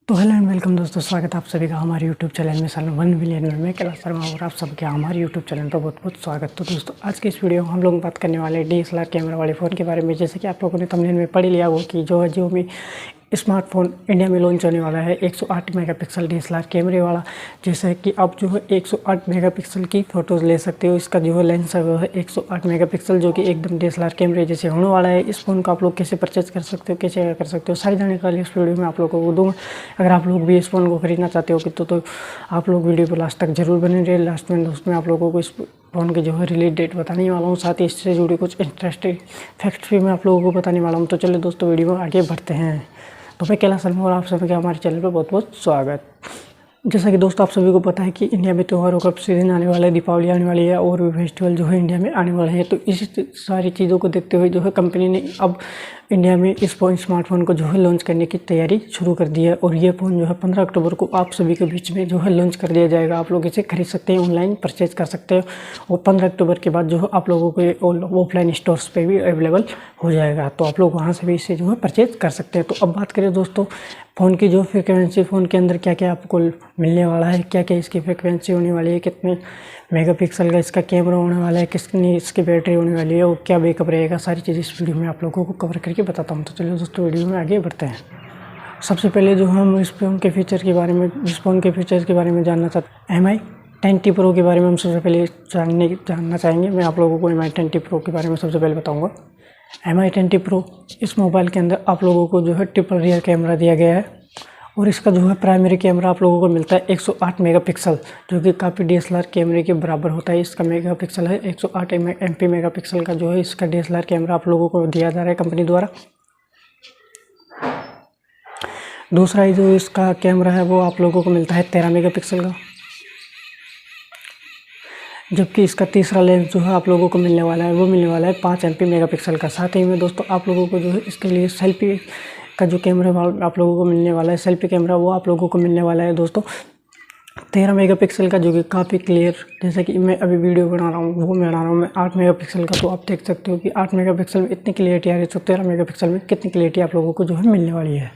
तो hello and welcome दोस्तों, स्वागत है आप सभी का हमारे यूट्यूब चैनल में। साल 1 मिलियन में कैलाश शर्मा और आप सबके हमारे यूट्यूब चैनल पर बहुत बहुत स्वागत। तो दोस्तों आज के इस वीडियो में हम लोग बात करने वाले हैं DSLR कैमरा वाले फ़ोन के बारे में। जैसे कि आप लोगों ने थंबनेल में पढ़ लिया हो कि जो है Xiaomi स्मार्टफोन इंडिया में लॉन्च होने वाला है 108 मेगापिक्सल DSLR कैमरे वाला। जैसे कि आप जो है 108 मेगापिक्सल की फ़ोटोज़ ले सकते हो। इसका जो है लेंस है वो है 108 मेगापिक्सल, जो कि एकदम DSLR कैमरे जैसे होने वाला है। इस फ़ोन को आप लोग कैसे परचेज़ कर सकते हो, कैसे कर सकते हो, सारी जानकारी इस वीडियो में आप लोगों को दूँगा। अगर आप लोग भी इस फ़ोन को खरीदना चाहते हो तो आप लोग वीडियो को लास्ट तक जरूर बने रहिए। लास्ट में दोस्तों मैं आप लोगों को इस फ़ोन की जो है रिलीज डेट बताने वाला हूँ, साथ ही इससे जुड़े कुछ इंटरेस्टिंग फैक्ट्स भी मैं आप लोगों को बताने वाला हूँ। तो चलिए दोस्तों वीडियो में आगे बढ़ते हैं। तो मैं कैलाश शर्मा और आप सभी का हमारे चैनल पर बहुत बहुत स्वागत। जैसा कि दोस्तों आप सभी को पता है कि इंडिया में त्योहारों का सीजन आने वाला है, दीपावली आने वाली है और भी फेस्टिवल जो है इंडिया में आने वाले हैं। तो इसी सारी चीज़ों को देखते हुए जो है कंपनी ने अब इंडिया में इस स्मार्टफोन को जो है लॉन्च करने की तैयारी शुरू कर दी है। और ये फ़ोन जो है 15 अक्टूबर को आप सभी के बीच में जो है लॉन्च कर दिया जाएगा। आप लोग इसे खरीद सकते हैं, ऑनलाइन परचेज कर सकते हो और 15 अक्टूबर के बाद जो है आप लोगों को ऑफलाइन स्टोर्स पे भी अवेलेबल हो जाएगा। तो आप लोग वहाँ से भी इसे जो है परचेज कर सकते हैं। तो अब बात करें दोस्तों फ़ोन की जो फ्रिक्वेंसी, फ़ोन के अंदर क्या क्या आपको मिलने वाला है, क्या क्या इसकी फ्रिक्वेंसी होने वाली है, कितने मेगापिक्सल का इसका कैमरा होने वाला है, कितनी इसकी बैटरी होने वाली है और क्या बैकअप रहेगा, सारी चीज़ें इस वीडियो में आप लोगों को कवर करके बताता हूँ। तो चलिए दोस्तों वीडियो में आगे बढ़ते हैं। सबसे पहले जो हम इस फ़ोन के फीचर के बारे में जानना चाहते हैं। MI 10T Pro के बारे में हम सबसे पहले जानना चाहेंगे। मैं आप लोगों को MI 10T Pro के बारे में सबसे पहले बताऊँगा। MI 10T Pro इस मोबाइल के अंदर आप लोगों को जो है ट्रिपल रियर कैमरा दिया गया है और इसका जो है प्राइमरी कैमरा आप लोगों को मिलता है 108 मेगापिक्सल, जो कि काफ़ी DSLR कैमरे के बराबर होता है। इसका मेगापिक्सल है 108 MP मेगापिक्सल का जो है इसका DSLR कैमरा आप लोगों को दिया जा रहा है कंपनी द्वारा। दूसरा जो इसका कैमरा है वो आप लोगों को मिलता है 13 मेगापिक्सल का, जबकि इसका तीसरा लेंस जो है आप लोगों को मिलने वाला है 5 MP मेगापिक्सल का। साथ ही में दोस्तों आप लोगों को जो है इसके लिए सेल्फी का जो कैमरा आप लोगों को मिलने वाला है, सेल्फी कैमरा वो आप लोगों को मिलने वाला है दोस्तों 13 मेगापिक्सल का, जो कि काफ़ी क्लियर, जैसे कि मैं अभी वीडियो बना रहा हूँ वो मैं बना रहा हूँ मैं 8 मेगापिक्सल का। तो आप देख सकते हो कि 8 मेगापिक्सल में इतनी क्लियरिटी आ रही है, तो 13 मेगापिक्सल में कितनी क्लियरिटी आप लोगों को जो है मिलने वाली है।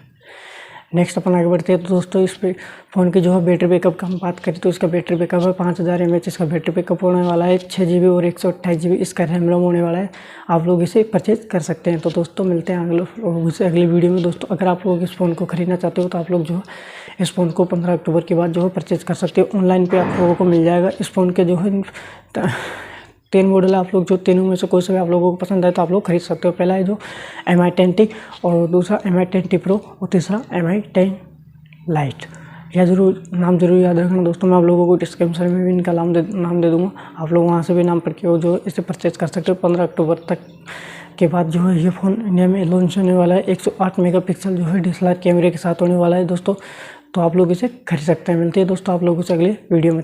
नेक्स्ट अपन आगे बढ़ते हैं। तो दोस्तों इस पे फ़ोन की जो है बैटरी बैकअप का हम बात करें तो इसका बैटरी बैकअप है 5000 mAh इसका बैटरी बैकअप होने वाला है। 6GB और 128GB इसका रैम रोम होने वाला है। आप लोग इसे परचेज कर सकते हैं। तो दोस्तों मिलते हैं अगली वीडियो में। दोस्तों अगर आप लोग इस फ़ोन को खरीदना चाहते हो तो आप लोग जो है इस फ़ोन को 15 अक्टूबर के बाद जो है परचेज कर सकते हो। ऑनलाइन पे आप लोगों को मिल जाएगा। इस फ़ोन के जो है 3 मॉडल है, आप लोग जो तीनों में से कोई सा भी आप लोगों को पसंद है तो आप लोग खरीद सकते हो। पहला है जो MI 10T और दूसरा MI 10T Pro और तीसरा MI 10 Lite। यह नाम जरूर याद रखना दोस्तों। मैं आप लोगों को डिस्क्रिप्शन में भी इनका नाम दे दूँगा, आप लोग वहाँ से भी नाम पढ़ के जो इसे परचेज कर सकते हो। 15 अक्टूबर तक के बाद जो है ये फ़ोन इंडिया में लॉन्च होने वाला है। 108 मेगापिक्सल जो है DSLR कैमरे के साथ होने वाला है दोस्तों। तो आप लोग इसे खरीद सकते हैं। मिलते हैं दोस्तों आप लोगों से अगले वीडियो में।